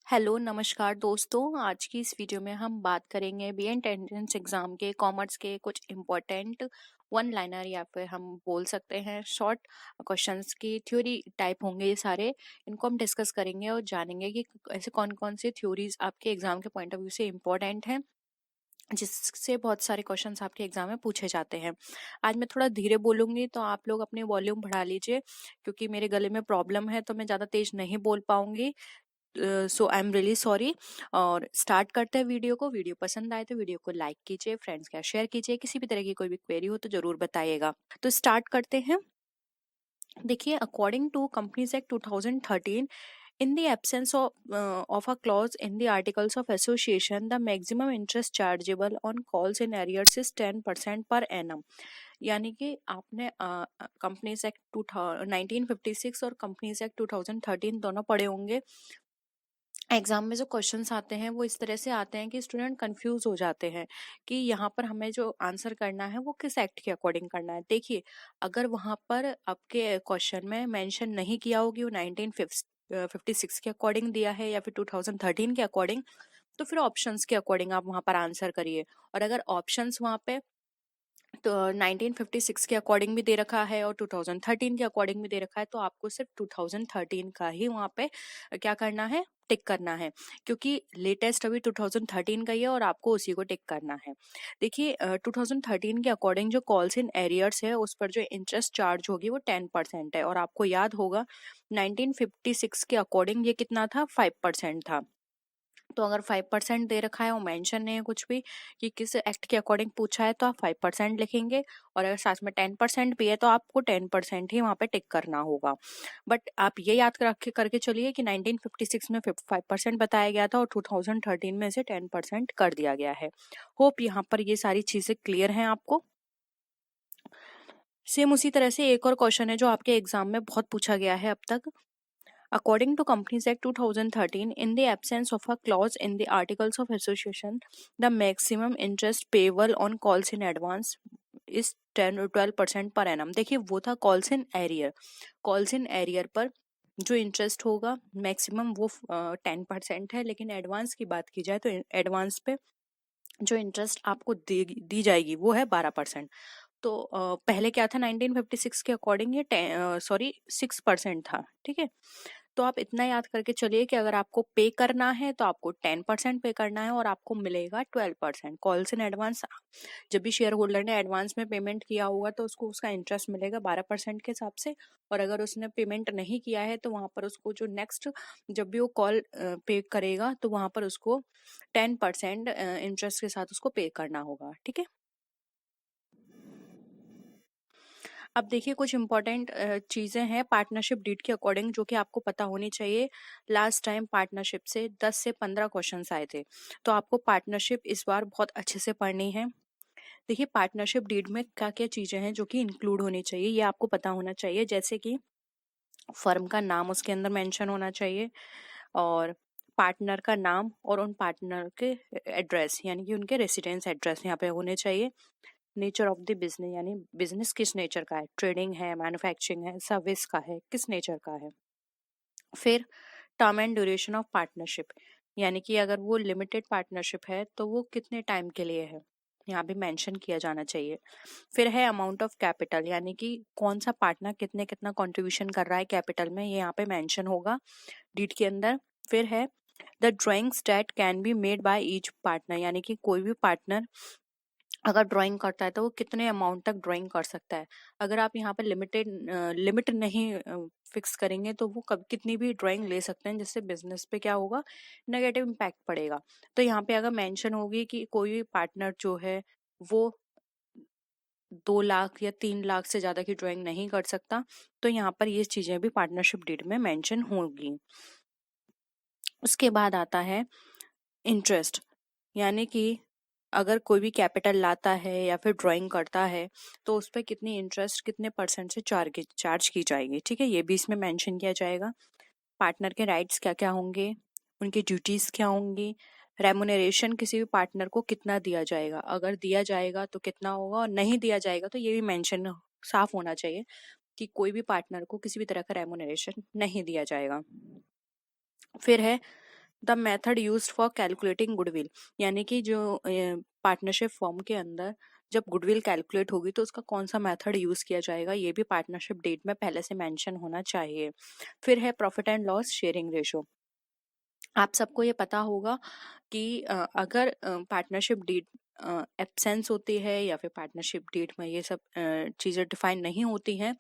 Hello नमस्कार दोस्तों। आज की इस वीडियो में हम बात करेंगे बीएड एंट्रेंस एग्जाम के कॉमर्स के कुछ इम्पोर्टेंट वन लाइनर या फिर हम बोल सकते हैं शॉर्ट क्वेश्चंस की थ्योरी टाइप होंगे ये सारे। इनको हम डिस्कस करेंगे और जानेंगे कि ऐसे कौन कौन से थ्योरीज आपके एग्जाम के पॉइंट ऑफ व्यू से इम्पोर्टेंट हैं, जिससे बहुत सारे क्वेश्चंस आपके एग्जाम में पूछे जाते हैं। आज मैं थोड़ा धीरे बोलूंगी तो आप लोग अपने वॉल्यूम बढ़ा लीजिए, क्योंकि मेरे गले में प्रॉब्लम है तो मैं ज़्यादा तेज नहीं बोल पाऊंगी। सो आई एम रियली सॉरी। और स्टार्ट करते हैं वीडियो को। वीडियो पसंद आए तो वीडियो को लाइक कीजिए, फ्रेंड्स के साथ शेयर कीजिए। किसी भी तरह की कोई भी क्वेरी हो तो जरूर बताइएगा। तो स्टार्ट करते हैं। देखिए, according to companies act 2013, in the absence of a clause in the articles of association, the maximum interest chargeable on calls in arrears is 10% per annum। यानी कि आपने कंपनीज एक्ट 1956 और कंपनीज एक्ट 2013 दोनों पढ़े होंगे। एग्जाम में जो questions आते हैं वो इस तरह से आते हैं कि स्टूडेंट कंफ्यूज हो जाते हैं कि यहाँ पर हमें जो आंसर करना है वो किस एक्ट के अकॉर्डिंग करना है। देखिए, अगर वहां पर आपके क्वेश्चन में मेंशन नहीं किया हो कि वो 1956 के अकॉर्डिंग दिया है या फिर 2013 के अकॉर्डिंग, तो फिर ऑप्शंस के अकॉर्डिंग आप वहां पर आंसर करिए। और अगर ऑप्शंस वहां पे तो 1956 के अकॉर्डिंग भी दे रखा है और 2013 के अकॉर्डिंग भी दे रखा है, तो आपको सिर्फ 2013 का ही वहां पे क्या करना है, टिक करना है, क्योंकि लेटेस्ट अभी 2013 का ही है और आपको उसी को टिक करना है। देखिए, 2013 के अकॉर्डिंग जो कॉल्स इन एरियर्स है उस पर जो इंटरेस्ट चार्ज होगी वो 10% है। और आपको याद होगा 1956 के अकॉर्डिंग ये कितना था, 5% था। तो अगर 5% दे रखा है, वो मेंशन नहीं है कुछ भी कि किस एक्ट के अकॉर्डिंग पूछा है, तो आप 5% लिखेंगे। और अगर साथ में 10% भी है तो आपको 10% ही वहां पे टिक करना होगा। बट आप ये याद रख करके चलिए कि 1956 में 5% बताया गया था और 2013 में इसे 10% कर दिया गया है। होप यहाँ पर ये सारी चीजें क्लियर हैं आपको। सेम उसी तरह से एक और क्वेश्चन है जो आपके एग्जाम में बहुत पूछा गया है अब तक। According to Companies Act 2013, in the absence of a clause in the Articles of Association, the maximum interest payable on calls in advance is 10 or 12% per annum। देखिए, वो था calls in arrear. Calls in arrear पर जो interest होगा maximum वो 10% है, लेकिन advance की बात की जाए तो एडवांस पे जो इंटरेस्ट आपको दी जाएगी वो है 12%। तो पहले क्या था, 1956 के अकॉर्डिंग ये 6% था। ठीक है, तो आप इतना याद करके चलिए कि अगर आपको पे करना है तो आपको 10% पे करना है और आपको मिलेगा 12%। कॉल्स इन एडवांस, जब भी शेयर होल्डर ने एडवांस में पेमेंट किया होगा तो उसको उसका इंटरेस्ट मिलेगा 12% के हिसाब से। और अगर उसने पेमेंट नहीं किया है तो वहां पर उसको जो नेक्स्ट जब भी वो कॉल पे करेगा तो वहां पर उसको 10% इंटरेस्ट के साथ उसको पे करना होगा। ठीक है, अब देखिए कुछ इंपॉर्टेंट चीजें हैं पार्टनरशिप डीड के अकॉर्डिंग जो कि आपको पता होनी चाहिए। लास्ट टाइम पार्टनरशिप से 10 से 15 क्वेश्चंस आए थे, तो आपको पार्टनरशिप इस बार बहुत अच्छे से पढ़नी है। देखिए, पार्टनरशिप डीड में क्या क्या चीजें हैं जो कि इंक्लूड होनी चाहिए, ये आपको पता होना चाहिए। जैसे कि फर्म का नाम उसके अंदर मेंशन होना चाहिए, और पार्टनर का नाम और उन पार्टनर के एड्रेस यानी कि उनके रेसिडेंस एड्रेस यहाँ पे होने चाहिए। नेचर ऑफ द बिजनेस यानी बिजनेस किस नेचर का है, ट्रेडिंग है, मैन्युफैक्चरिंग है, सर्विस का है, किस नेचर का है। फिर term and duration of partnership, यानी कि अगर वो लिमिटेड पार्टनरशिप है तो वो कितने टाइम के लिए है, यहाँ भी मेंशन किया जाना चाहिए। फिर है अमाउंट ऑफ कैपिटल, यानी कि कौन सा पार्टनर कितने कितना कंट्रीब्यूशन कर रहा है कैपिटल में, ये यहाँ पे मेंशन होगा डीड के अंदर। फिर है the drawings that can be made by each partner, यानी कि कोई भी पार्टनर अगर ड्राइंग करता है तो वो कितने अमाउंट तक ड्राइंग कर सकता है। अगर आप यहाँ पे लिमिट नहीं फिक्स करेंगे तो वो कब कितनी भी ड्राइंग ले सकते हैं, जिससे बिजनेस पे क्या होगा, नेगेटिव इम्पैक्ट पड़ेगा। तो यहाँ पे अगर मेंशन होगी कि कोई भी पार्टनर जो है वो 2 लाख या 3 लाख से ज्यादा की ड्राइंग नहीं कर सकता, तो यहाँ पर ये चीजें भी पार्टनरशिप डीड में मेंशन होगी। उसके बाद आता है इंटरेस्ट, यानी कि अगर कोई भी कैपिटल लाता है या फिर ड्राइंग करता है तो उस पर कितनी इंटरेस्ट कितने परसेंट से चार्ज की जाएगी। ठीक है, ये भी इसमें मेंशन किया जाएगा। पार्टनर के राइट्स क्या क्या होंगे, उनकी ड्यूटीज क्या होंगी, रेमुनरेशन किसी भी पार्टनर को कितना दिया जाएगा, अगर दिया जाएगा तो कितना होगा, और नहीं दिया जाएगा तो ये भी मेंशन साफ होना चाहिए कि कोई भी पार्टनर को किसी भी तरह का रेमुनरेशन नहीं दिया जाएगा। फिर है the method used for calculating goodwill, यानी कि जो पार्टनरशिप फॉर्म के अंदर जब गुडविल कैलकुलेट होगी तो उसका कौन सा मेथड यूज किया जाएगा, ये भी पार्टनरशिप डेट में पहले से मेंशन होना चाहिए। फिर है profit and loss sharing ratio. आप सबको ये पता होगा कि अगर पार्टनरशिप डीड एब्सेंस होती है या फिर पार्टनरशिप डीड में ये सब चीज़ें डिफाइन नहीं होती हैं,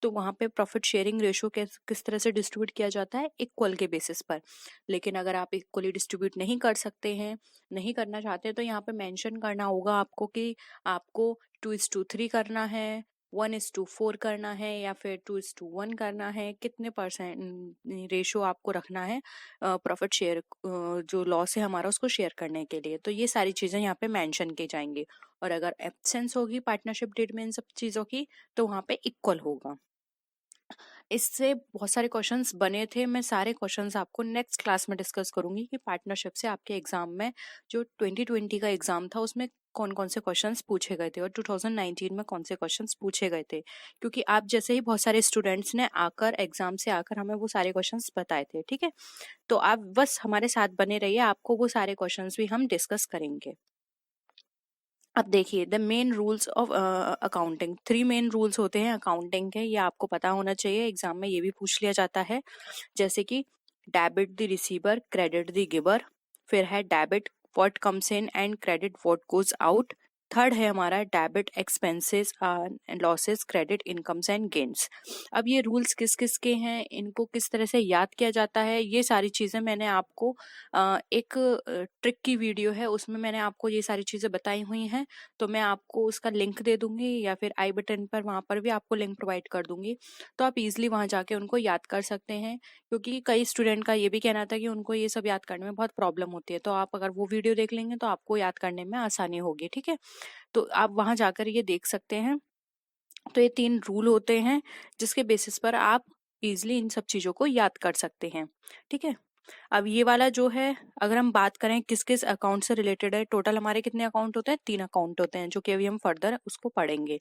तो वहाँ पे प्रॉफिट शेयरिंग रेशो किस तरह से डिस्ट्रीब्यूट किया जाता है, इक्वल के बेसिस पर। लेकिन अगर आप इक्वली डिस्ट्रीब्यूट नहीं कर सकते हैं, नहीं करना चाहते हैं, तो यहाँ पे मेंशन करना होगा आपको कि आपको 2:3 करना है, 1:4 करना है, या फिर 2:1 करना है, कितने परसेंट रेशो आपको रखना है प्रॉफिट शेयर जो लॉस है हमारा उसको शेयर करने के लिए। तो ये सारी चीज़ें यहाँ पे मेंशन की जाएंगी। और अगर एब्सेंस होगी पार्टनरशिप डेट में इन सब चीज़ों की, तो वहाँ पे इक्वल होगा। इससे बहुत सारे क्वेश्चंस बने थे, मैं सारे क्वेश्चंस आपको नेक्स्ट क्लास में डिस्कस करूंगी कि पार्टनरशिप से आपके एग्जाम में जो 2020 का एग्जाम था उसमें कौन कौन से क्वेश्चंस पूछे गए थे और 2019 में कौन से क्वेश्चंस पूछे गए थे, क्योंकि आप जैसे ही बहुत सारे स्टूडेंट्स ने आकर एग्जाम से आकर हमें वो सारे क्वेश्चंस बताए थे। ठीक है, तो आप बस हमारे साथ बने रहिए, आपको वो सारे क्वेश्चंस भी हम डिस्कस करेंगे। अब देखिए the main rules of accounting, 3 main rules होते हैं अकाउंटिंग के, ये आपको पता होना चाहिए, एग्जाम में ये भी पूछ लिया जाता है। जैसे कि debit the receiver, credit the giver. फिर है debit what comes in and credit what goes out. Third है हमारा debit expenses and losses, credit incomes and gains. अब ये रूल्स किस किस के हैं, इनको किस तरह से याद किया जाता है, ये सारी चीज़ें मैंने आपको एक ट्रिक की वीडियो है उसमें मैंने आपको ये सारी चीज़ें बताई हुई हैं, तो मैं आपको उसका लिंक दे दूंगी या फिर आई बटन पर वहाँ पर भी आपको लिंक प्रोवाइड कर दूंगी, तो आप इजीली वहाँ जाके उनको याद कर सकते हैं। क्योंकि कई स्टूडेंट का ये भी कहना था कि उनको ये सब याद करने में बहुत प्रॉब्लम होती है, तो आप अगर वो वीडियो देख लेंगे तो आपको याद करने में आसानी होगी। ठीक है, तो आप वहाँ जाकर ये देख सकते हैं। तो ये 3 रूल होते हैं जिसके बेसिस पर आप इजिली इन सब चीज़ों को याद कर सकते हैं। ठीक है, अब ये वाला जो है, अगर हम बात करें किस किस अकाउंट से रिलेटेड है, टोटल हमारे कितने अकाउंट होते हैं, 3 अकाउंट होते हैं, जो कि अभी हम फर्दर उसको पढ़ेंगे।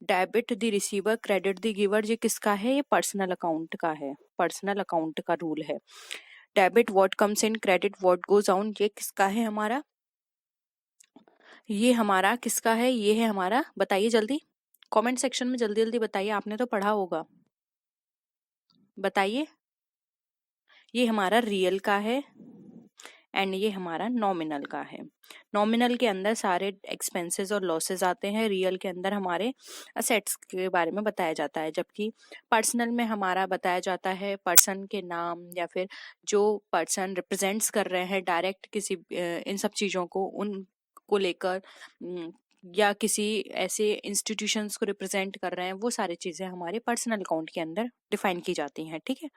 Debit the receiver, credit the giver, ये किसका है, ये पर्सनल अकाउंट का है, पर्सनल अकाउंट का रूल है। Debit what comes in, credit what goes out, ये किसका है हमारा, ये हमारा किसका है, ये है हमारा, बताइए जल्दी कमेंट सेक्शन में, जल्दी जल्दी बताइए, आपने तो पढ़ा होगा, बताइए। ये हमारा रियल का है एंड ये हमारा नॉमिनल का है। नॉमिनल के अंदर सारे एक्सपेंसेस और लॉसेस आते हैं, रियल के अंदर हमारे असेट्स के बारे में बताया जाता है, जबकि पर्सनल में हमारा बताया जाता है पर्सन के नाम या फिर जो पर्सन रिप्रेजेंट्स कर रहे हैं डायरेक्ट किसी इन सब चीज़ों को, उनको लेकर या किसी ऐसे इंस्टीट्यूशंस को रिप्रेजेंट कर रहे हैं, वो सारी चीज़ें हमारे पर्सनल अकाउंट के अंदर डिफाइन की जाती हैं। ठीक है,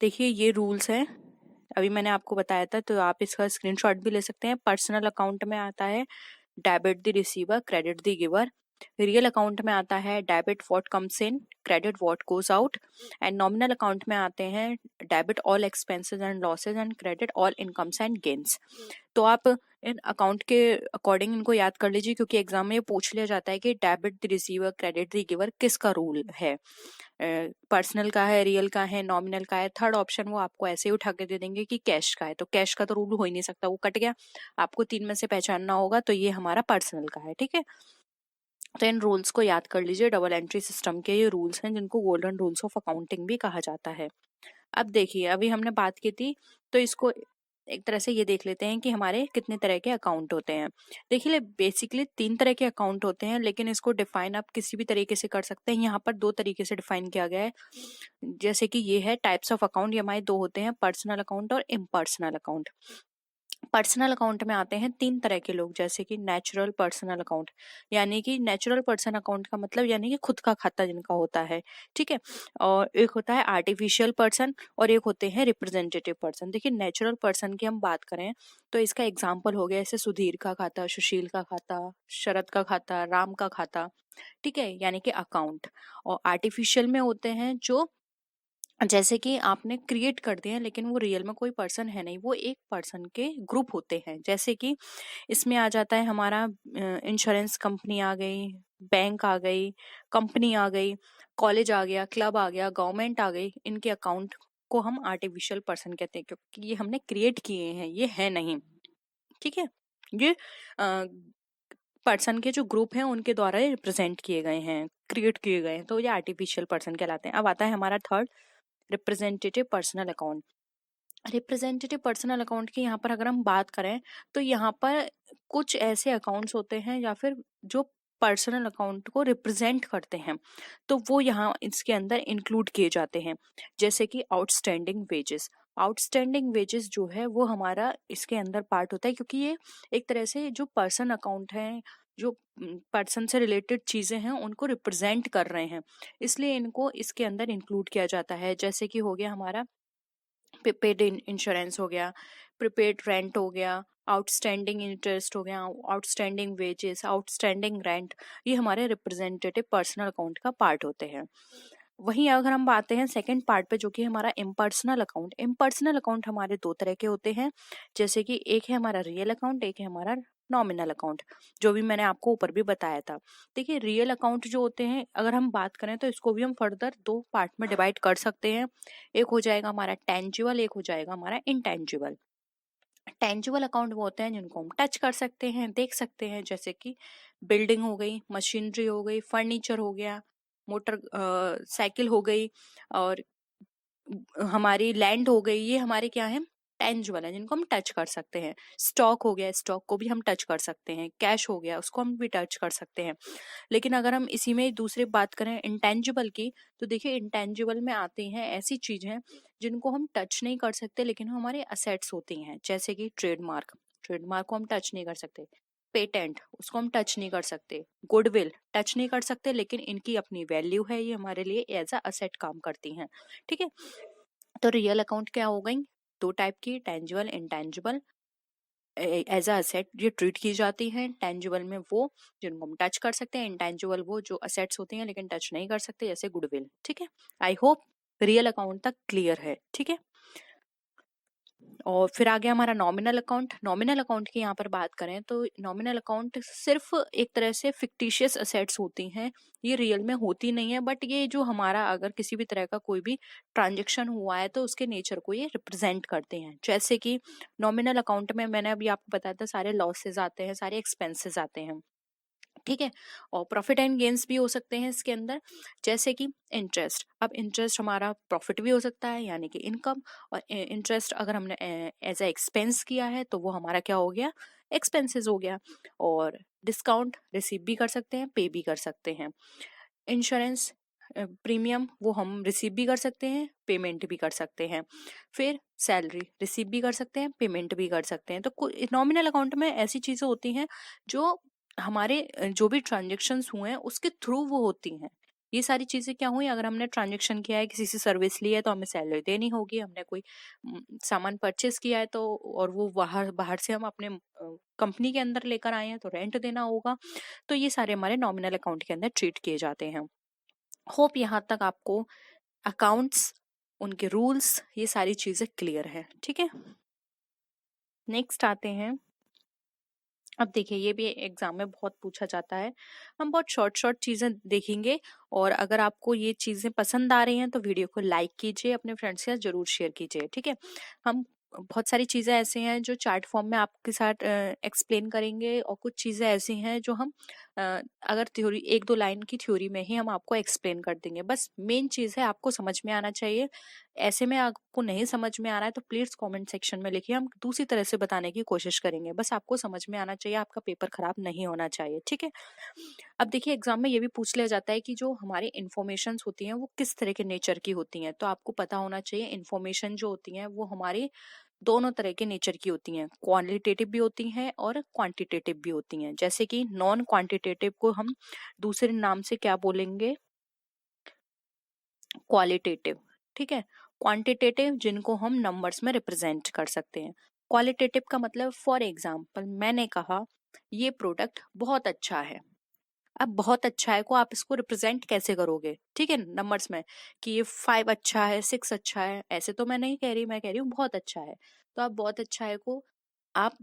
देखिए ये रूल्स हैं, अभी मैंने आपको बताया था, तो आप इसका स्क्रीनशॉट भी ले सकते हैं। पर्सनल अकाउंट में आता है debit the receiver, credit the giver. Real account में आता है debit what comes in, credit what goes out. And nominal account में आते हैं debit all expenses and losses and credit all incomes and gains. तो आप इन अकाउंट के according इनको याद कर लीजिए, क्योंकि एग्जाम में ये पूछ लिया जाता है कि debit the receiver, credit the giver किसका रूल है, पर्सनल का है, रियल का है, नॉमिनल का है। थर्ड ऑप्शन वो आपको ऐसे ही उठा के दे देंगे कि कैश का है, तो कैश का तो रूल हो ही नहीं सकता, वो कट गया। आपको 3 में से पहचानना होगा, तो ये हमारा पर्सनल का है। ठीक है, तो इन रूल्स को याद कर लीजिए, डबल एंट्री सिस्टम के ये रूल्स हैं जिनको गोल्डन रूल्स ऑफ अकाउंटिंग भी कहा जाता है। अब देखिए, अभी हमने बात की थी, तो इसको एक तरह से ये देख लेते हैं कि हमारे कितने तरह के अकाउंट होते हैं। देखिए बेसिकली 3 तरह के अकाउंट होते हैं, लेकिन इसको डिफाइन आप किसी भी तरीके से कर सकते हैं। यहाँ पर 2 तरीके से डिफाइन किया गया है, जैसे कि ये है टाइप्स ऑफ अकाउंट, ये हमारे 2 होते हैं, पर्सनल अकाउंट और इम्पर्सनल अकाउंट। पर्सनल अकाउंट में आते हैं 3 तरह के लोग, जैसे कि नेचुरल पर्सनल अकाउंट, यानी कि नेचुरल पर्सन अकाउंट का मतलब यानी कि खुद का खाता जिनका होता है। ठीक है, और एक होता है आर्टिफिशियल पर्सन और एक होते हैं रिप्रेजेंटेटिव पर्सन। देखिए नेचुरल पर्सन की हम बात करें तो इसका एग्जाम्पल हो गया जैसे सुधीर का खाता, सुशील का खाता, शरद का खाता, राम का खाता। ठीक है, यानी कि अकाउंट। और आर्टिफिशियल में होते हैं जो जैसे कि आपने क्रिएट कर दिए हैं, लेकिन वो रियल में कोई पर्सन है नहीं, वो एक पर्सन के ग्रुप होते हैं। जैसे कि इसमें आ जाता है हमारा इंश्योरेंस कंपनी आ गई, बैंक आ गई, कंपनी आ गई, कॉलेज आ गया, क्लब आ गया, गवर्नमेंट आ गई, इनके अकाउंट इनको हम आर्टिफिशियल पर्सन कहते हैं, क्योंकि ये हमने क्रिएट किए हैं, ये है नहीं। ठीक है, ये पर्सन के जो ग्रुप हैं उनके द्वारा रिप्रेजेंट किए गए हैं, क्रिएट किए गए हैं, तो ये आर्टिफिशियल पर्सन कहलाते हैं। अब आता है हमारा third, representative personal account. Representative personal account की यहाँ पर अगर हम बात करें तो यहाँ पर कुछ ऐसे अकाउंट्स होते हैं या फिर जो पर्सनल अकाउंट को रिप्रेजेंट करते हैं, तो वो यहाँ इसके अंदर इंक्लूड किए जाते हैं। जैसे कि आउटस्टैंडिंग वेजेस। आउटस्टैंडिंग वेजेस जो है वो हमारा इसके अंदर पार्ट होता है, क्योंकि ये एक तरह से जो पर्सन अकाउंट है, जो पर्सन से रिलेटेड चीजें हैं उनको रिप्रेजेंट कर रहे हैं, इसलिए इनको इसके अंदर इंक्लूड किया जाता है। जैसे कि हो गया हमारा पेड इंश्योरेंस हो गया, प्रीपेड रेंट हो गया, आउटस्टैंडिंग इंटरेस्ट हो गया, आउटस्टैंडिंग वेजेस, आउटस्टैंडिंग रेंट, ये हमारे रिप्रेजेंटेटिव पर्सनल अकाउंट का पार्ट होते हैं। वहीं अगर हम आते हैं सेकंड पार्ट पे, जो कि हमारा इम्पर्सनल अकाउंट। इम्पर्सनल अकाउंट हमारे दो तरह के होते हैं, जैसे कि एक है हमारा रियल अकाउंट, एक है हमारा नॉमिनल अकाउंट, जो भी मैंने आपको ऊपर भी बताया था। देखिए रियल अकाउंट जो होते हैं, अगर हम बात करें तो इसको भी हम फर्दर दो पार्ट में डिवाइड कर सकते हैं। एक हो जाएगा हमारा टेंजिबल, एक हो जाएगा हमारा इनटेंजिबल। टेंजिबल अकाउंट वो होते हैं जिनको हम टच कर सकते हैं, देख सकते हैं, जैसे कि बिल्डिंग हो गई, मशीनरी हो गई, फर्नीचर हो गया, मोटर साइकिल हो गई, और हमारी लैंड हो गई, ये हमारे क्या है, टेंजिबल है, जिनको हम टच कर सकते हैं। स्टॉक हो गया, स्टॉक को भी हम टच कर सकते हैं। कैश हो गया, उसको हम भी टच कर सकते हैं। लेकिन अगर हम इसी में दूसरी बात करें इंटेंजिबल की, तो देखिए इंटेंजिबल में आती हैं ऐसी चीजें जिनको हम टच नहीं कर सकते, लेकिन हमारे असेट्स होती हैं। जैसे कि ट्रेडमार्क, ट्रेडमार्क को हम टच नहीं कर सकते। पेटेंट, उसको हम टच नहीं कर सकते। गुडविल टच नहीं कर सकते, लेकिन इनकी अपनी वैल्यू है, ये हमारे लिए एज अ असेट काम करती हैं। ठीक है, तो रियल अकाउंट क्या हो गई, दो टाइप की, tangible, intangible. As a asset ये ट्रीट की जाती हैं। टेंजिबल में वो जिनको हम टच कर सकते हैं, इंटेंजिबल वो जो असेट्स होती हैं लेकिन टच नहीं कर सकते, जैसे गुडविल। ठीक है, आई होप रियल अकाउंट तक क्लियर है। ठीक है, और फिर आ गया हमारा नॉमिनल अकाउंट। नॉमिनल अकाउंट की यहाँ पर बात करें तो नॉमिनल अकाउंट सिर्फ एक तरह से फिक्टिशियस असेट्स होती हैं, ये रियल में होती नहीं है, बट ये जो हमारा अगर किसी भी तरह का कोई भी ट्रांजेक्शन हुआ है तो उसके नेचर को ये रिप्रेजेंट करते हैं। जैसे कि नॉमिनल अकाउंट में मैंने अभी आपको बताया था, सारे लॉसेस आते हैं, सारे एक्सपेंसेस आते हैं। ठीक है, और प्रॉफिट एंड गेन्स भी हो सकते हैं इसके अंदर, जैसे कि इंटरेस्ट। अब इंटरेस्ट हमारा प्रॉफिट भी हो सकता है, यानी कि इनकम, और इंटरेस्ट अगर हमने एज ए एक्सपेंस किया है तो वो हमारा क्या हो गया, एक्सपेंसेस हो गया। और डिस्काउंट रिसीव भी कर सकते हैं, पे भी कर सकते हैं। इंश्योरेंस प्रीमियम वो हम रिसीव भी कर सकते हैं, पेमेंट भी कर सकते हैं। फिर सैलरी रिसीव भी कर सकते हैं, पेमेंट भी कर सकते हैं। तो नॉमिनल अकाउंट में ऐसी चीजें होती हैं जो हमारे जो भी ट्रांजेक्शन्स हुए हैं उसके थ्रू वो होती हैं। ये सारी चीजें क्या हुई, अगर हमने ट्रांजेक्शन किया है, किसी से सर्विस ली है तो हमें सैलरी देनी होगी, हमने कोई सामान परचेस किया है तो, और वो बाहर बाहर से हम अपने कंपनी के अंदर लेकर आए हैं तो रेंट देना होगा। तो ये सारे हमारे नॉमिनल अकाउंट के अंदर ट्रीट किए जाते हैं। होप यहाँ तक आपको अकाउंट्स, उनके रूल्स, ये सारी चीजें क्लियर है। ठीक है, नेक्स्ट आते हैं। अब देखिए ये भी एग्जाम में बहुत पूछा जाता है, हम बहुत शॉर्ट शॉर्ट चीजें देखेंगे, और अगर आपको ये चीजें पसंद आ रही हैं तो वीडियो को लाइक कीजिए, अपने फ्रेंड्स के साथ जरूर शेयर कीजिए। ठीक है, हम बहुत सारी चीजें ऐसे हैं जो चार्ट फॉर्म में आपके साथ एक्सप्लेन करेंगे, और कुछ चीजें ऐसी हैं जो हम अगर थ्योरी, एक दो लाइन की थ्योरी में ही हम आपको एक्सप्लेन कर देंगे। बस मेन चीज है आपको समझ में आना चाहिए। ऐसे में आपको नहीं समझ में आ रहा है तो प्लीज कमेंट सेक्शन में लिखिए, हम दूसरी तरह से बताने की कोशिश करेंगे। बस आपको समझ में आना चाहिए, आपका पेपर खराब नहीं होना चाहिए। ठीक है, अब देखिए एग्जाम में ये भी पूछ लिया जाता है कि जो हमारी इन्फॉर्मेशन होती हैं वो किस तरह के नेचर की होती हैं, तो आपको पता होना चाहिए इन्फॉर्मेशन जो होती हैं वो हमारी दोनों तरह के नेचर की होती हैं, क्वालिटेटिव भी होती हैं और क्वांटिटेटिव भी होती हैं। जैसे कि नॉन क्वांटिटेटिव को हम दूसरे नाम से क्या बोलेंगे, क्वालिटेटिव। ठीक है, क्वांटिटेटिव जिनको हम नंबर्स में रिप्रेजेंट कर सकते हैं। क्वालिटेटिव का मतलब, फॉर एग्जाम्पल मैंने कहा ये प्रोडक्ट बहुत अच्छा है। अब बहुत अच्छा है को आप इसको रिप्रेजेंट कैसे करोगे, ठीक है, नंबर्स में, कि ये 5 अच्छा है, 6 अच्छा है, ऐसे तो मैं नहीं कह रही, मैं कह रही हूँ बहुत अच्छा है। तो आप बहुत अच्छा है को आप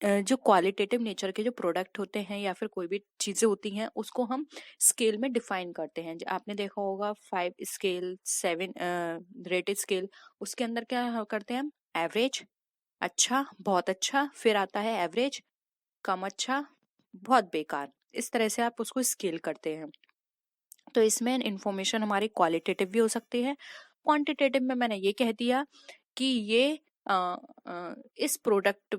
जो क्वालिटेटिव नेचर के जो प्रोडक्ट होते हैं या फिर कोई भी चीज़ें होती हैं उसको हम स्केल में डिफाइन करते हैं। आपने देखा होगा 5 स्केल, 7 रेटेड स्केल, उसके अंदर क्या करते हैं हम? एवरेज, अच्छा, बहुत अच्छा, फिर आता है एवरेज, कम अच्छा, बहुत बेकार। इस तरह से आप उसको स्केल करते हैं। तो इसमें इंफॉर्मेशन हमारी क्वालिटेटिव भी हो सकती है। क्वांटिटेटिव में मैंने ये कह दिया कि ये इस प्रोडक्ट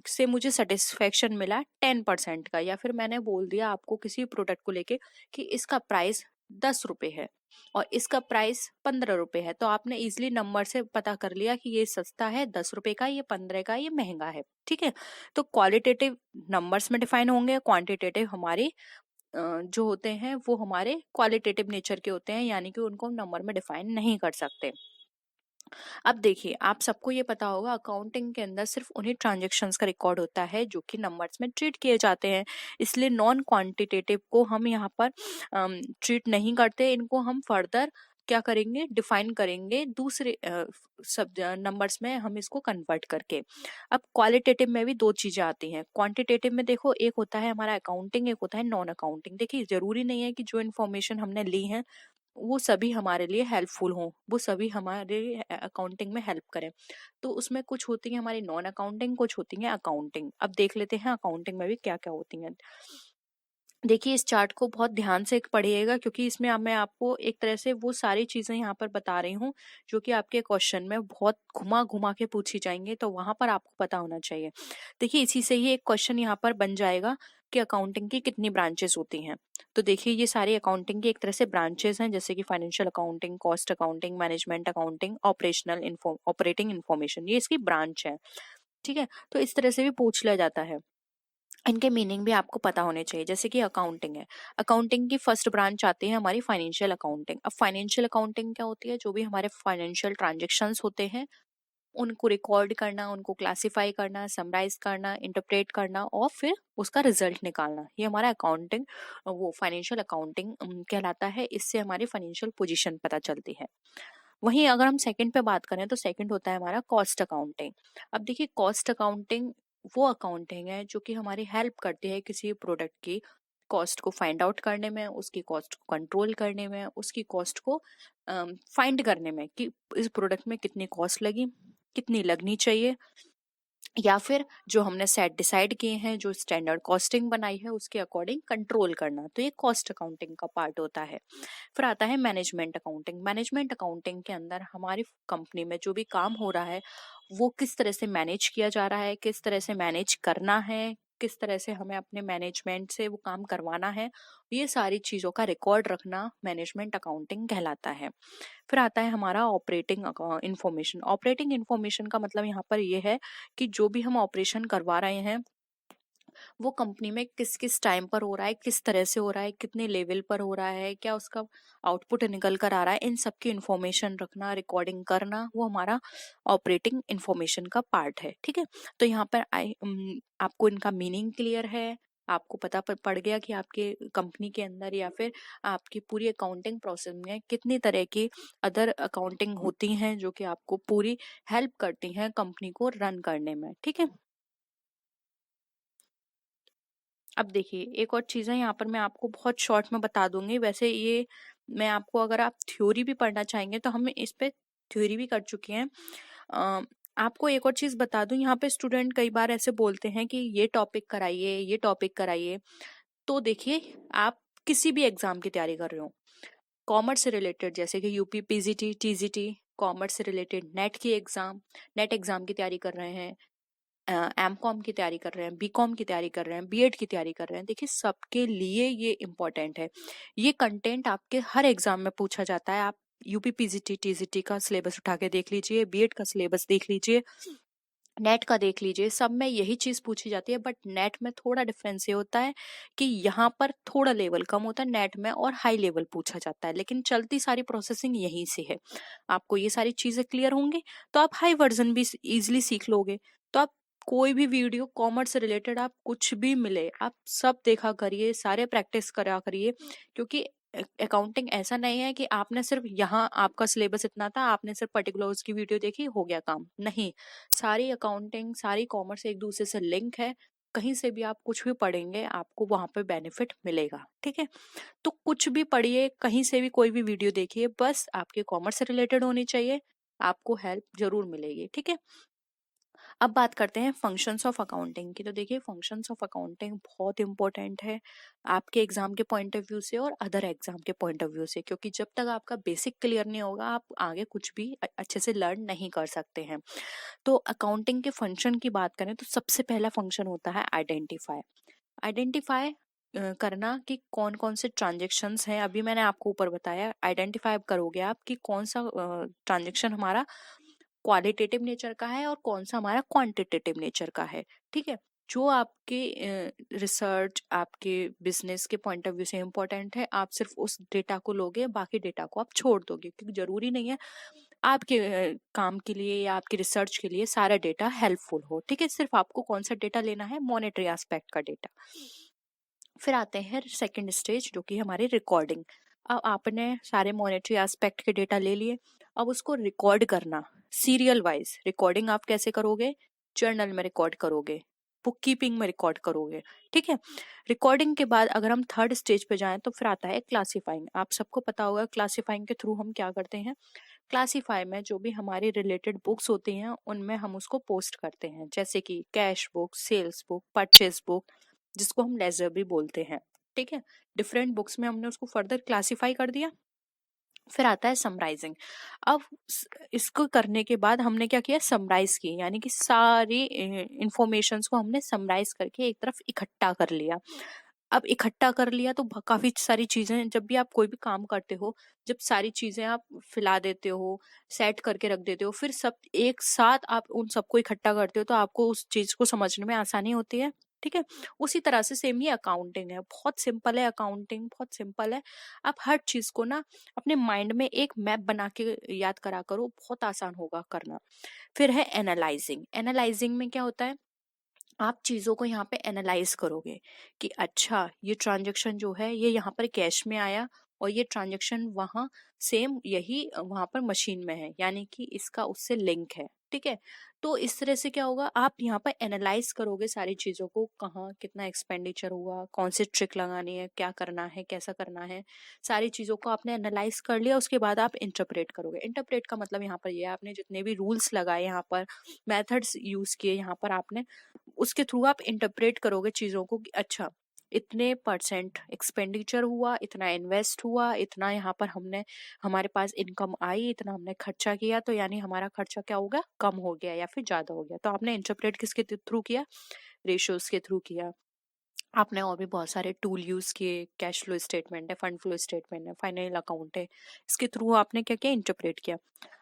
से मुझे सेटिस्फेक्शन मिला 10% का, या फिर मैंने बोल दिया आपको किसी प्रोडक्ट को लेके कि इसका प्राइस 10 रुपए है और इसका प्राइस 15 रुपए है, तो आपने इजिली नंबर से पता कर लिया कि ये सस्ता है 10 रुपए का, ये 15 का, ये महंगा है। ठीक है, तो क्वालिटेटिव नंबर्स में डिफाइन होंगे, क्वांटिटेटिव हमारी जो होते हैं वो हमारे क्वालिटेटिव नेचर के होते हैं, यानी कि उनको हम नंबर में डिफाइन नहीं कर सकते। अब देखिए, आप सबको ये पता होगा अकाउंटिंग के अंदर सिर्फ उन्हीं ट्रांजैक्शंस का रिकॉर्ड होता है जो कि नंबर्स में ट्रीट किए जाते हैं, इसलिए नॉन क्वांटिटेटिव को हम यहाँ पर ट्रीट नहीं करते, इनको हम फर्दर क्या करेंगे? डिफाइन करेंगे दूसरे सब नंबर्स में हम इसको कन्वर्ट करके। अब क्वालिटेटिव में भी दो चीजें आती हैं। क्वांटिटेटिव में देखो, एक होता है हमारा अकाउंटिंग, एक होता है नॉन अकाउंटिंग। देखिए, जरूरी नहीं है कि जो इन्फॉर्मेशन हमने ली है वो सभी हमारे लिए हेल्पफुल हों, वो सभी हमारे अकाउंटिंग में हेल्प करें। तो उसमें कुछ होती है हमारी नॉन अकाउंटिंग, कुछ होती है अकाउंटिंग। अब देख लेते हैं अकाउंटिंग में भी क्या क्या होती हैं। देखिए, इस चार्ट को बहुत ध्यान से पढ़िएगा, क्योंकि इसमें अब मैं आपको एक तरह से वो सारी चीजें यहाँ पर बता रही हूँ जो कि आपके क्वेश्चन में बहुत घुमा घुमा के पूछी जाएंगे, तो वहां पर आपको पता होना चाहिए। देखिए, इसी से ही एक क्वेश्चन यहाँ पर बन जाएगा कि अकाउंटिंग की कितनी ब्रांचेस होती हैं। तो देखिए, ये सारी अकाउंटिंग की एक तरह से ब्रांचेस हैं, जैसे कि financial accounting, cost accounting, management accounting, operating information, ये इसकी ब्रांच है। ठीक है, तो इस तरह से भी पूछ लिया जाता है। इनके मीनिंग भी आपको पता होने चाहिए। जैसे कि अकाउंटिंग है, अकाउंटिंग की फर्स्ट ब्रांच आती है हमारी फाइनेंशियल अकाउंटिंग। अब फाइनेंशियल अकाउंटिंग क्या होती है? जो भी हमारे फाइनेंशियल ट्रांजेक्शन्स होते हैं उनको रिकॉर्ड करना, उनको क्लासिफाई करना, समराइज करना, इंटरप्रेट करना और फिर उसका रिजल्ट निकालना, ये हमारा अकाउंटिंग वो फाइनेंशियल अकाउंटिंग कहलाता है। इससे हमारी फाइनेंशियल पोजीशन पता चलती है। वहीं अगर हम सेकंड पे बात करें तो सेकंड होता है हमारा कॉस्ट अकाउंटिंग। अब देखिए, कॉस्ट अकाउंटिंग वो अकाउंटिंग है जो कि हमारी हेल्प करती है किसी प्रोडक्ट की कॉस्ट को फाइंड आउट करने में, उसकी कॉस्ट को कंट्रोल करने में, उसकी कॉस्ट को फाइंड करने में कि इस प्रोडक्ट में कितनी कॉस्ट लगी, कितनी लगनी चाहिए, या फिर जो हमने सेट डिसाइड किए हैं, जो स्टैंडर्ड कॉस्टिंग बनाई है उसके अकॉर्डिंग कंट्रोल करना। तो ये कॉस्ट अकाउंटिंग का पार्ट होता है। फिर आता है मैनेजमेंट अकाउंटिंग। मैनेजमेंट अकाउंटिंग के अंदर हमारी कंपनी में जो भी काम हो रहा है वो किस तरह से मैनेज किया जा रहा है, किस तरह से मैनेज करना है, किस तरह से हमें अपने मैनेजमेंट से वो काम करवाना है, ये सारी चीजों का रिकॉर्ड रखना मैनेजमेंट अकाउंटिंग कहलाता है। फिर आता है हमारा ऑपरेटिंग इंफॉर्मेशन। ऑपरेटिंग इंफॉर्मेशन का मतलब यहाँ पर ये है कि जो भी हम ऑपरेशन करवा रहे हैं वो कंपनी में किस किस टाइम पर हो रहा है, किस तरह से हो रहा है, कितने लेवल पर हो रहा है, क्या उसका आउटपुट निकल कर आ रहा है, इन सब की इंफॉर्मेशन रखना, रिकॉर्डिंग करना, वो हमारा ऑपरेटिंग इंफॉर्मेशन का पार्ट है। ठीक है, तो यहाँ पर आपको इनका मीनिंग क्लियर है, आपको पता पड़ गया कि आपके कंपनी के अंदर या फिर आपकी पूरी अकाउंटिंग प्रोसेस में कितनी तरह की अदर अकाउंटिंग होती हैं जो कि आपको पूरी हेल्प करती हैं कंपनी को रन करने में। ठीक है, अब देखिए, एक और चीज़ है यहाँ पर मैं आपको बहुत शॉर्ट में बता दूंगी। वैसे ये मैं आपको, अगर आप थ्योरी भी पढ़ना चाहेंगे तो हम इस पे थ्योरी भी कर चुके हैं। अ, आपको एक और चीज़ बता दूं, यहाँ पे स्टूडेंट कई बार ऐसे बोलते हैं कि ये टॉपिक कराइए, ये टॉपिक कराइए। तो देखिए, आप किसी भी एग्जाम की तैयारी कर रहे हो, कॉमर्स से रिलेटेड, जैसे कि यूपी पीजीटी, टीजीटी, कॉमर्स से रिलेटेड नेट एग्जाम की तैयारी कर रहे हैं, एम कॉम की तैयारी कर रहे हैं, बी कॉम की तैयारी कर रहे हैं, बीएड की तैयारी कर रहे हैं, देखिए सबके लिए ये इम्पोर्टेंट है। ये कंटेंट आपके हर एग्जाम में पूछा जाता है। आप यूपी पीजीटी टीजीटी का सिलेबस उठा के देख लीजिए, बीएड का सिलेबस देख लीजिए, नेट का देख लीजिए, सब में यही चीज पूछी जाती है। बट नेट में थोड़ा डिफरेंस ये होता है कि यहाँ पर थोड़ा लेवल कम होता है नेट में, और हाई लेवल पूछा जाता है, लेकिन चलती सारी प्रोसेसिंग यहीं से है। आपको ये सारी चीजें क्लियर होंगी तो आप हाई वर्जन भी इजिली सीख लोगे। तो आप कोई भी वीडियो कॉमर्स से रिलेटेड आप कुछ भी मिले आप सब देखा करिए, सारे प्रैक्टिस करा करिए, क्योंकि अकाउंटिंग ऐसा नहीं है कि आपने सिर्फ यहाँ आपका सिलेबस इतना था, आपने सिर्फ पर्टिकुलर उसकी वीडियो देखी, हो गया काम। नहीं, सारी अकाउंटिंग, सारी कॉमर्स एक दूसरे से लिंक है। कहीं से भी आप कुछ भी पढ़ेंगे, आपको वहां पे बेनिफिट मिलेगा। ठीक है, तो कुछ भी पढ़िए, कहीं से भी कोई भी वीडियो देखिए, बस आपके कॉमर्स से रिलेटेड होनी चाहिए, आपको हेल्प जरूर मिलेगी। ठीक है, अब बात करते हैं फंक्शंस ऑफ अकाउंटिंग की। तो देखिए, फंक्शंस ऑफ अकाउंटिंग बहुत इंपॉर्टेंट है आपके एग्जाम के पॉइंट ऑफ व्यू से और अदर एग्जाम के पॉइंट ऑफ व्यू से, क्योंकि जब तक आपका बेसिक क्लियर नहीं होगा, आप आगे कुछ भी अच्छे से लर्न नहीं कर सकते हैं। तो अकाउंटिंग के फंक्शन की बात करें तो सबसे पहला फंक्शन होता है आइडेंटिफाई। आइडेंटिफाई करना कि कौन कौन से ट्रांजेक्शन्स हैं। अभी मैंने आपको ऊपर बताया, आइडेंटिफाई करोगे आप कि कौन सा ट्रांजेक्शन हमारा क्वालिटेटिव नेचर का है और कौन सा हमारा क्वांटिटेटिव नेचर का है। ठीक है, जो आपके रिसर्च, आपके बिजनेस के पॉइंट ऑफ व्यू से इम्पोर्टेंट है, आप सिर्फ उस डेटा को लोगे, बाकी डेटा को आप छोड़ दोगे, क्योंकि जरूरी नहीं है आपके काम के लिए या आपके रिसर्च के लिए सारा डेटा हेल्पफुल हो। ठीक है, सिर्फ आपको कौन सा डेटा लेना है, मॉनेटरी एस्पेक्ट का डेटा। फिर आते हैं सेकंड स्टेज, जो कि हमारी रिकॉर्डिंग। अब आपने सारे मॉनेटरी एस्पेक्ट के डेटा ले लिए, अब उसको रिकॉर्ड करना सीरियल वाइज। रिकॉर्डिंग आप कैसे करोगे? जर्नल में रिकॉर्ड करोगे, बुक कीपिंग में रिकॉर्ड करोगे। ठीक है, रिकॉर्डिंग के बाद अगर हम थर्ड स्टेज पे जाएं तो फिर आता है क्लासीफाइंग। आप सबको पता होगा क्लासीफाइंग के थ्रू हम क्या करते हैं। क्लासीफाई में जो भी हमारी रिलेटेड बुक्स होती हैं, उनमें हम उसको पोस्ट करते हैं, जैसे कि cash book, sales book, purchase book, जिसको हम लेजर भी बोलते हैं। ठीक है, डिफरेंट बुक्स में हमने उसको फर्दर क्लासीफाई कर दिया। फिर आता है समराइजिंग। अब इसको करने के बाद हमने क्या किया, समराइज की, यानी कि सारी इंफॉर्मेशंस को हमने समराइज करके एक तरफ इकट्ठा कर लिया। अब इकट्ठा कर लिया तो काफी सारी चीजें, जब भी आप कोई भी काम करते हो, जब सारी चीजें आप फिला देते हो, सेट करके रख देते हो, फिर सब एक साथ आप उन सबको इकट्ठा करते हो, तो आपको उस चीज को समझने में आसानी होती है। ठीक है, उसी तरह से सेम ही अकाउंटिंग है, बहुत सिंपल है अकाउंटिंग, बहुत सिंपल है। आप हर चीज को ना अपने माइंड में एक मैप बना के याद करा करो, बहुत आसान होगा करना। फिर है एनालाइजिंग। एनालाइजिंग में क्या होता है, आप चीजों को यहाँ पे एनालाइज करोगे कि अच्छा, ये ट्रांजैक्शन जो है ये यहाँ पर कैश में आया और ये ट्रांजैक्शन वहाँ सेम यही वहां पर मशीन में है, यानी कि इसका उससे लिंक है। ठीक है, तो इस तरह से क्या होगा, आप यहाँ पर एनालाइज करोगे सारी चीजों को, कहाँ कितना एक्सपेंडिचर हुआ, कौन सी ट्रिक लगानी है, क्या करना है, कैसा करना है, सारी चीजों को आपने एनालाइज कर लिया। उसके बाद आप इंटरप्रेट करोगे। इंटरप्रेट का मतलब यहाँ पर ये है, आपने जितने भी रूल्स लगाए, यहाँ पर मेथड्स यूज किए, यहाँ पर आपने उसके थ्रू आप इंटरप्रेट करोगे चीजों को कि अच्छा, इतने परसेंट एक्सपेंडिचर हुआ, इतना इन्वेस्ट हुआ, इतना यहाँ पर हमने, हमारे पास इनकम आई, इतना हमने खर्चा किया, तो यानी हमारा खर्चा क्या हो गया, कम हो गया या फिर ज्यादा हो गया। तो आपने इंटरप्रेट किसके थ्रू किया, रेशियोज के थ्रू किया। आपने और भी बहुत सारे टूल यूज किए, कैश फ्लो स्टेटमेंट है, फंड फ्लो स्टेटमेंट है, फाइनल अकाउंट है, इसके थ्रू आपने क्या किया, इंटरप्रेट किया।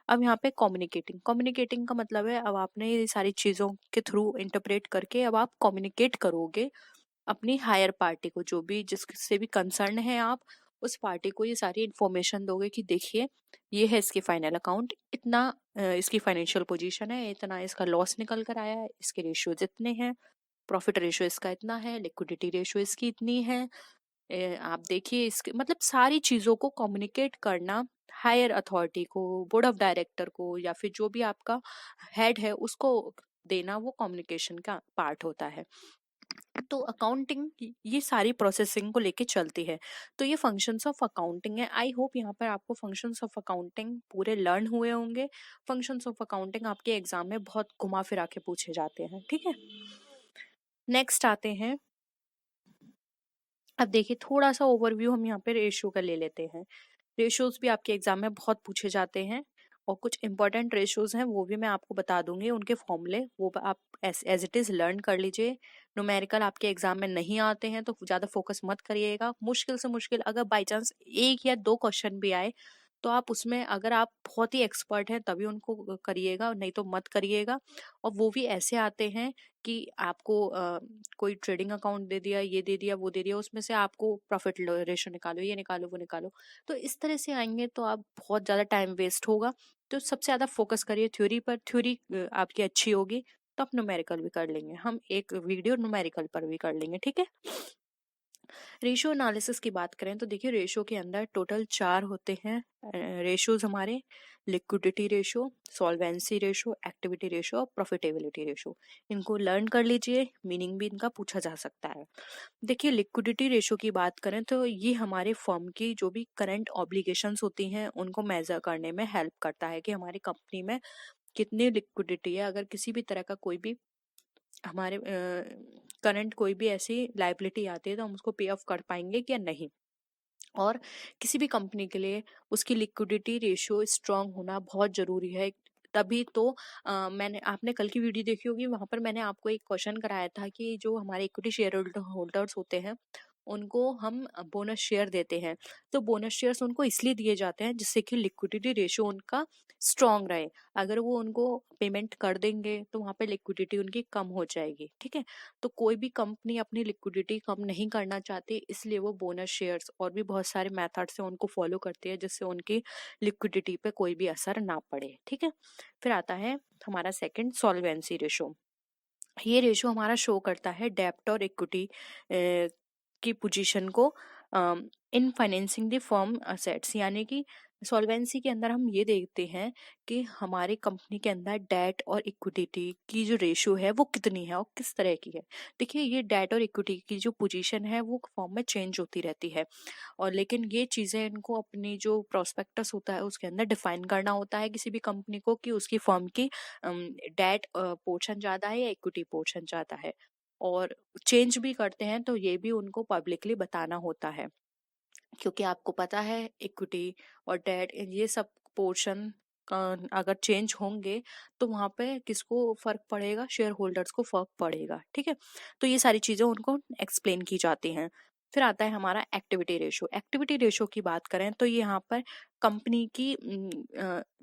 अब यहाँ पे कम्युनिकेटिंग। कम्युनिकेटिंग का मतलब है, अब आपने ये सारी चीजों के थ्रू इंटरप्रेट करके अब आप कम्युनिकेट करोगे अपनी हायर पार्टी को, जो भी जिससे भी कंसर्न है, आप उस पार्टी को ये सारी इंफॉर्मेशन दोगे कि देखिए, ये है इसकी फाइनल अकाउंट, इतना इसकी फाइनेंशियल पोजीशन है, इतना इसका लॉस निकल कर आया है, इसके रेशियोज इतने हैं, प्रॉफिट रेशियो इसका इतना है, लिक्विडिटी रेशियो इसकी इतनी है, आप देखिए इसके, मतलब सारी चीजों को कम्युनिकेट करना हायर अथॉरिटी को, बोर्ड ऑफ डायरेक्टर को, या फिर जो भी आपका हेड है उसको देना, वो कम्युनिकेशन का पार्ट होता है। तो अकाउंटिंग ये सारी प्रोसेसिंग को लेके चलती है। तो ये फंक्शंस ऑफ अकाउंटिंग है। आई होप यहाँ पर आपको फंक्शंस ऑफ अकाउंटिंग पूरे लर्न हुए होंगे। फंक्शंस ऑफ अकाउंटिंग आपके एग्जाम में बहुत घुमा फिरा के पूछे जाते हैं। ठीक है, नेक्स्ट आते हैं। अब देखिए, थोड़ा सा ओवरव्यू हम यहाँ पे रेशियो का ले लेते हैं। रेशियोज भी आपके एग्जाम में बहुत पूछे जाते हैं, और कुछ इंपॉर्टेंट रेशियोज हैं वो भी मैं आपको बता दूंगी, उनके फॉर्मूले वो आप एज इट इज लर्न कर लीजिए। न्यूमेरिकल आपके एग्जाम में नहीं आते हैं तो ज्यादा फोकस मत करिएगा। मुश्किल से मुश्किल अगर बाई चांस एक या दो क्वेश्चन भी आए, तो आप उसमें अगर आप बहुत ही एक्सपर्ट हैं तभी उनको करिएगा, नहीं तो मत करिएगा। और वो भी ऐसे आते हैं कि आपको कोई ट्रेडिंग अकाउंट दे दिया, ये दे दिया, वो दे दिया, उसमें से आपको प्रॉफिट रेशो निकालो, ये निकालो, वो निकालो। तो इस तरह से आएंगे तो आप बहुत ज्यादा टाइम वेस्ट होगा। तो सबसे ज्यादा फोकस करिए थ्योरी पर। थ्योरी आपकी अच्छी होगी तो आप न्यूमेरिकल भी कर लेंगे। हम एक वीडियो न्यूमेरिकल पर भी कर लेंगे। ठीक है, रेशियो एनालिसिस की बात करें तो देखिए रेशियो के अंदर टोटल 4 होते हैं रेशियोज हमारे। Liquidity ratio, solvency ratio, activity ratio और प्रॉफिटेबिलिटी रेशियो। इनको लर्न कर लीजिए, मीनिंग भी इनका पूछा जा सकता है। देखिए लिक्विडिटी रेशियो की बात करें तो ये हमारे फर्म की जो भी करंट ऑब्लिगेशंस होती हैं उनको मेजर करने में हेल्प करता है कि हमारी कंपनी में कितनी लिक्विडिटी है। अगर किसी भी तरह का कोई भी हमारे करंट कोई भी ऐसी लाइबिलिटी आती है तो हम उसको पे ऑफ कर पाएंगे या नहीं। और किसी भी कंपनी के लिए उसकी लिक्विडिटी रेशियो स्ट्रांग होना बहुत जरूरी है। तभी तो मैंने आपने कल की वीडियो देखी होगी, वहां पर मैंने आपको एक क्वेश्चन कराया था कि जो हमारे इक्विटी शेयर होल्डर्स होते हैं उनको हम बोनस शेयर देते हैं। तो बोनस शेयर्स उनको इसलिए दिए जाते हैं जिससे कि लिक्विडिटी रेशियो उनका स्ट्रांग रहे। अगर वो उनको पेमेंट कर देंगे तो वहां पे लिक्विडिटी उनकी कम हो जाएगी। ठीक है, तो कोई भी कंपनी अपनी लिक्विडिटी कम नहीं करना चाहती, इसलिए वो बोनस शेयर्स और भी बहुत सारे मेथड्स हैं उनको फॉलो करती है जिससे उनकी लिक्विडिटी पे कोई भी असर ना पड़े। ठीक है, फिर आता है हमारा सेकंड, सॉल्वेंसी रेशो। ये रेशो हमारा शो करता है डेब्ट और इक्विटी की पोजीशन को इन फाइनेंसिंग द फर्म असेट्स। यानी कि सॉल्वेंसी के अंदर हम ये देखते हैं कि हमारी कंपनी के अंदर डेट और इक्विटी की जो रेशियो है वो कितनी है और किस तरह की है। देखिए ये डेट और इक्विटी की जो पोजीशन है वो फर्म में चेंज होती रहती है, और लेकिन ये चीजें इनको अपनी जो प्रोस्पेक्टस होता है उसके अंदर डिफाइन करना होता है किसी भी कंपनी को कि उसकी फर्म की डेट पोर्शन ज्यादा है या इक्विटी पोर्शन ज्यादा है। और चेंज भी करते हैं तो ये भी उनको पब्लिकली बताना होता है, क्योंकि आपको पता है इक्विटी और डेट ये सब पोर्शन अगर चेंज होंगे तो वहां पे किसको फर्क पड़ेगा, शेयर होल्डर्स को फर्क पड़ेगा। ठीक है, तो ये सारी चीजें उनको एक्सप्लेन की जाती हैं। फिर आता है हमारा एक्टिविटी रेशो। एक्टिविटी रेशो की बात करें तो ये यहाँ पर कंपनी की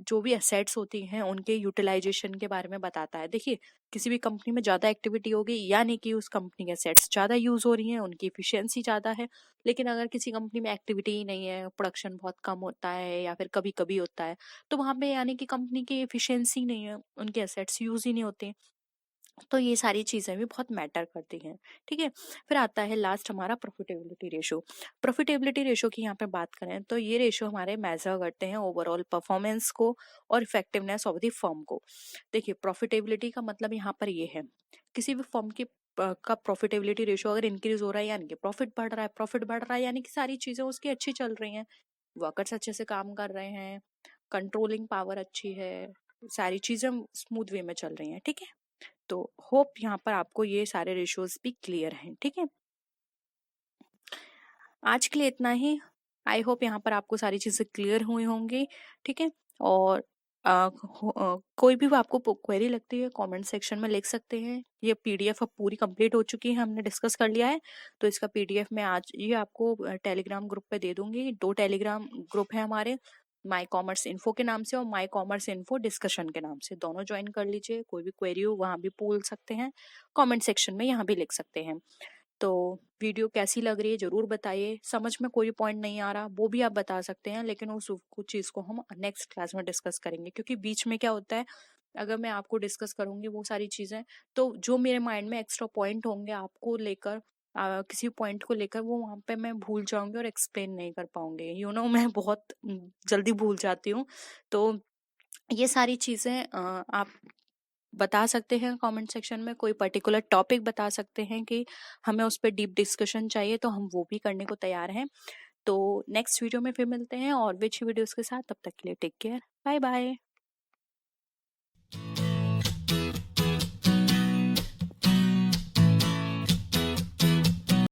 जो भी असेट्स होती हैं उनके यूटिलाइजेशन के बारे में बताता है। देखिए किसी भी कंपनी में ज्यादा एक्टिविटी होगी यानी कि उस कंपनी के असेट्स ज्यादा यूज हो रही हैं, उनकी इफिशियंसी ज्यादा है। लेकिन अगर किसी कंपनी में एक्टिविटी ही नहीं है, प्रोडक्शन बहुत कम होता है या फिर कभी कभी होता है, तो वहां पे यानी कि कंपनी की एफिशिएंसी नहीं है, उनके एसेट्स यूज ही नहीं होते। तो ये सारी चीजें भी बहुत मैटर करती हैं। ठीक है, फिर आता है लास्ट हमारा प्रॉफिटेबिलिटी रेशो। प्रॉफिटेबिलिटी रेशो की यहाँ पे बात करें तो ये रेशो हमारे मेजर करते हैं ओवरऑल परफॉर्मेंस को और इफेक्टिवनेस ऑफ द फर्म को। देखिए प्रॉफिटेबिलिटी का मतलब यहाँ पर ये है किसी भी फर्म की का प्रॉफिटेबिलिटी रेशो अगर इंक्रीज हो रहा है यानी कि प्रॉफिट बढ़ रहा है, प्रॉफिट बढ़ रहा है यानी कि सारी चीजें उसकी अच्छी चल रही हैं, वर्कर्स अच्छे से काम कर रहे हैं, कंट्रोलिंग पावर अच्छी है, सारी चीजें स्मूथ वे में चल रही हैं। ठीक है, तो होप यहाँ पर आपको ये सारे रेशियोज भी क्लियर हैं। ठीक है, आज के लिए इतना ही। आई होप यहाँ पर आपको सारी चीजें क्लियर हुई होंगी। ठीक है, और कोई भी आपको क्वेरी लगती है कमेंट सेक्शन में लिख सकते हैं। ये पीडीएफ अब पूरी कंप्लीट हो चुकी है, हमने डिस्कस कर लिया है, तो इसका पीडीएफ मैं आज ये आपको टेलीग्राम ग्रुप पे दे दूंगी। 2 टेलीग्राम ग्रुप है हमारे, माई कॉमर्स इन्फो के नाम से और माई कॉमर्स इन्फो डिस्कशन के नाम से। दोनों ज्वाइन कर लीजिए, कोई भी क्वेरी हो वहां भी पूछ सकते हैं, कमेंट सेक्शन में यहाँ भी लिख सकते हैं। तो वीडियो कैसी लग रही है जरूर बताइए, समझ में कोई पॉइंट नहीं आ रहा वो भी आप बता सकते हैं, लेकिन उस कुछ चीज को हम नेक्स्ट क्लास में डिस्कस करेंगे। क्योंकि बीच में क्या होता है, अगर मैं आपको डिस्कस करूंगी वो सारी चीजें तो जो मेरे माइंड में एक्स्ट्रा पॉइंट होंगे आपको लेकर किसी पॉइंट को लेकर वो वहां पे मैं भूल जाऊंगी और एक्सप्लेन नहीं कर पाऊंगी। मैं बहुत जल्दी भूल जाती हूँ। तो ये सारी चीजें आप बता सकते हैं कमेंट सेक्शन में, कोई पर्टिकुलर टॉपिक बता सकते हैं कि हमें उस पर डीप डिस्कशन चाहिए तो हम वो भी करने को तैयार हैं। तो नेक्स्ट वीडियो में फिर मिलते हैं और भी अच्छी वीडियोस के साथ। तब तक के लिए टेक केयर, बाय बाय।